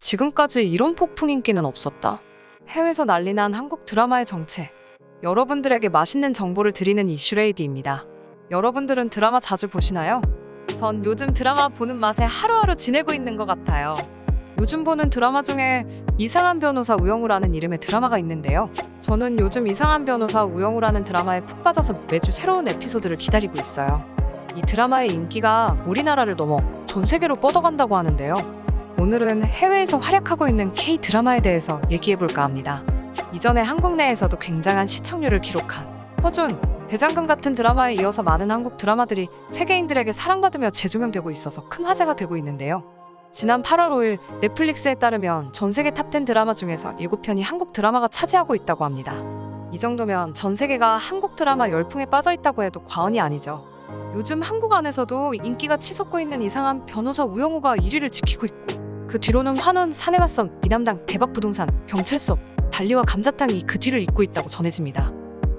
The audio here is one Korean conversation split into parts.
지금까지 이런 폭풍 인기는 없었다. 해외에서 난리난 한국 드라마의 정체. 여러분들에게 맛있는 정보를 드리는 이슈레이디입니다. 여러분들은 드라마 자주 보시나요? 전 요즘 드라마 보는 맛에 하루하루 지내고 있는 것 같아요. 요즘 보는 드라마 중에 이상한 변호사 우영우라는 이름의 드라마가 있는데요. 저는 요즘 이상한 변호사 우영우라는 드라마에 푹 빠져서 매주 새로운 에피소드를 기다리고 있어요. 이 드라마의 인기가 우리나라를 넘어 전 세계로 뻗어간다고 하는데요. 오늘은 해외에서 활약하고 있는 K-드라마에 대해서 얘기해볼까 합니다. 이전에 한국 내에서도 굉장한 시청률을 기록한 허준, 대장금 같은 드라마에 이어서 많은 한국 드라마들이 세계인들에게 사랑받으며 재조명되고 있어서 큰 화제가 되고 있는데요. 지난 8월 5일 넷플릭스에 따르면 전 세계 탑10 드라마 중에서 7편이 한국 드라마가 차지하고 있다고 합니다. 이 정도면 전 세계가 한국 드라마 열풍에 빠져 있다고 해도 과언이 아니죠. 요즘 한국 안에서도 인기가 치솟고 있는 이상한 변호사 우영우가 1위를 지키고 있고, 그 뒤로는 환원, 사내맞선, 미남당, 대박부동산, 경찰서, 달리와 감자탕이 그 뒤를 잇고 있다고 전해집니다.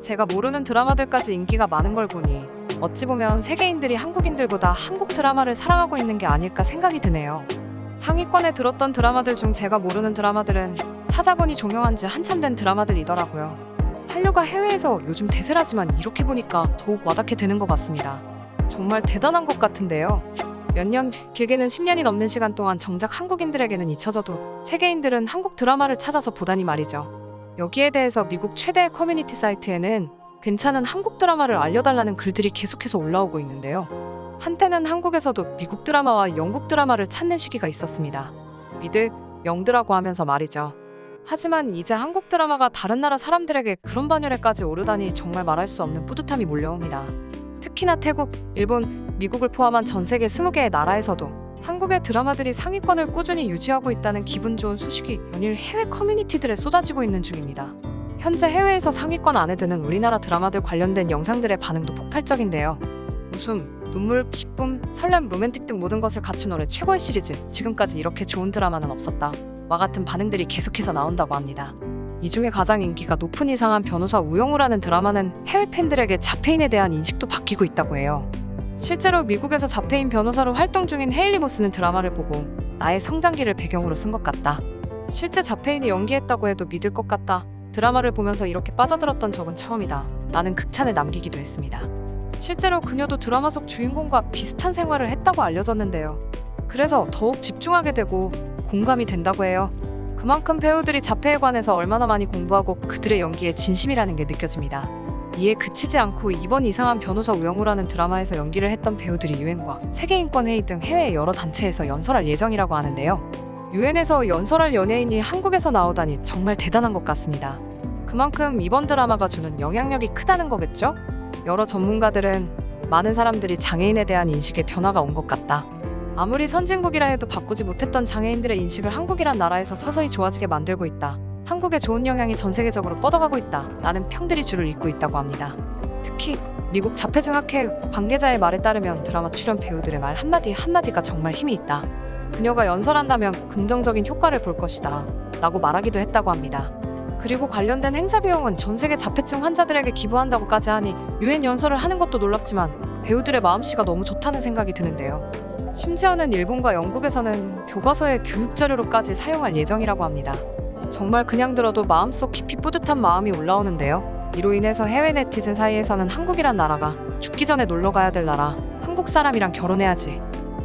제가 모르는 드라마들까지 인기가 많은 걸 보니 어찌 보면 세계인들이 한국인들보다 한국 드라마를 사랑하고 있는 게 아닐까 생각이 드네요. 상위권에 들었던 드라마들 중 제가 모르는 드라마들은 찾아보니 종영한 지 한참 된 드라마들이더라고요. 한류가 해외에서 요즘 대세라지만 이렇게 보니까 더욱 와닿게 되는 것 같습니다. 정말 대단한 것 같은데요. 몇 년, 길게는 10년이 넘는 시간 동안 정작 한국인들에게는 잊혀져도 세계인들은 한국 드라마를 찾아서 보다니 말이죠. 여기에 대해서 미국 최대 커뮤니티 사이트에는 괜찮은 한국 드라마를 알려달라는 글들이 계속해서 올라오고 있는데요. 한때는 한국에서도 미국 드라마와 영국 드라마를 찾는 시기가 있었습니다. 미드, 영드라고 하면서 말이죠. 하지만 이제 한국 드라마가 다른 나라 사람들에게 그런 반열에까지 오르다니 정말 말할 수 없는 뿌듯함이 몰려옵니다. 특히나 태국, 일본, 미국을 포함한 전 세계 20개의 나라에서도 한국의 드라마들이 상위권을 꾸준히 유지하고 있다는 기분 좋은 소식이 연일 해외 커뮤니티들에 쏟아지고 있는 중입니다. 현재 해외에서 상위권 안에 드는 우리나라 드라마들 관련된 영상들의 반응도 폭발적인데요. 웃음, 눈물, 기쁨, 설렘, 로맨틱 등 모든 것을 갖춘 올해 최고의 시리즈, 지금까지 이렇게 좋은 드라마는 없었다 와 같은 반응들이 계속해서 나온다고 합니다. 이 중에 가장 인기가 높은 이상한 변호사 우영우라는 드라마는 해외 팬들에게 자폐인에 대한 인식도 바뀌고 있다고 해요. 실제로 미국에서 자폐인 변호사로 활동 중인 헤일리 모스는 드라마를 보고 나의 성장기를 배경으로 쓴 것 같다. 실제 자폐인이 연기했다고 해도 믿을 것 같다. 드라마를 보면서 이렇게 빠져들었던 적은 처음이다. 라는 극찬을 남기기도 했습니다. 실제로 그녀도 드라마 속 주인공과 비슷한 생활을 했다고 알려졌는데요. 그래서 더욱 집중하게 되고 공감이 된다고 해요. 그만큼 배우들이 자폐에 관해서 얼마나 많이 공부하고 그들의 연기에 진심이라는 게 느껴집니다. 이에 그치지 않고 이번 이상한 변호사 우영우라는 드라마에서 연기를 했던 배우들이 유엔과 세계인권회의 등 해외 여러 단체에서 연설할 예정이라고 하는데요. 유엔에서 연설할 연예인이 한국에서 나오다니 정말 대단한 것 같습니다. 그만큼 이번 드라마가 주는 영향력이 크다는 거겠죠? 여러 전문가들은 많은 사람들이 장애인에 대한 인식에 변화가 온 것 같다. 아무리 선진국이라 해도 바꾸지 못했던 장애인들의 인식을 한국이란 나라에서 서서히 좋아지게 만들고 있다. 한국의 좋은 영향이 전 세계적으로 뻗어가고 있다. 라는 평들이 줄을 잇고 있다고 합니다. 특히 미국 자폐증학회 관계자의 말에 따르면 드라마 출연 배우들의 말 한마디 한마디가 정말 힘이 있다. 그녀가 연설한다면 긍정적인 효과를 볼 것이다. 라고 말하기도 했다고 합니다. 그리고 관련된 행사 비용은 전 세계 자폐증 환자들에게 기부한다고까지 하니 유엔 연설을 하는 것도 놀랍지만 배우들의 마음씨가 너무 좋다는 생각이 드는데요. 심지어는 일본과 영국에서는 교과서의 교육자료로까지 사용할 예정이라고 합니다. 정말 그냥 들어도 마음속 깊이 뿌듯한 마음이 올라오는데요. 이로 인해서 해외 네티즌 사이에서는 한국이란 나라가 죽기 전에 놀러 가야 될 나라, 한국 사람이랑 결혼해야지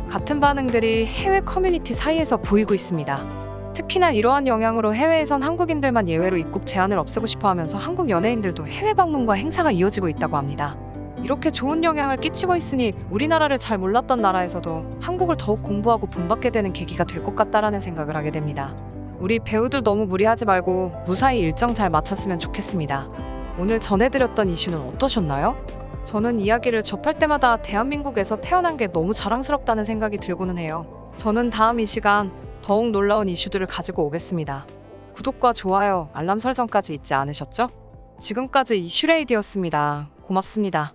같은 반응들이 해외 커뮤니티 사이에서 보이고 있습니다. 특히나 이러한 영향으로 해외에선 한국인들만 예외로 입국 제한을 없애고 싶어 하면서 한국 연예인들도 해외 방문과 행사가 이어지고 있다고 합니다. 이렇게 좋은 영향을 끼치고 있으니 우리나라를 잘 몰랐던 나라에서도 한국을 더욱 공부하고 본받게 되는 계기가 될 것 같다라는 생각을 하게 됩니다. 우리 배우들 너무 무리하지 말고 무사히 일정 잘 마쳤으면 좋겠습니다. 오늘 전해드렸던 이슈는 어떠셨나요? 저는 이야기를 접할 때마다 대한민국에서 태어난 게 너무 자랑스럽다는 생각이 들고는 해요. 저는 다음 이 시간 더욱 놀라운 이슈들을 가지고 오겠습니다. 구독과 좋아요, 알람 설정까지 잊지 않으셨죠? 지금까지 이슈레이디였습니다. 고맙습니다.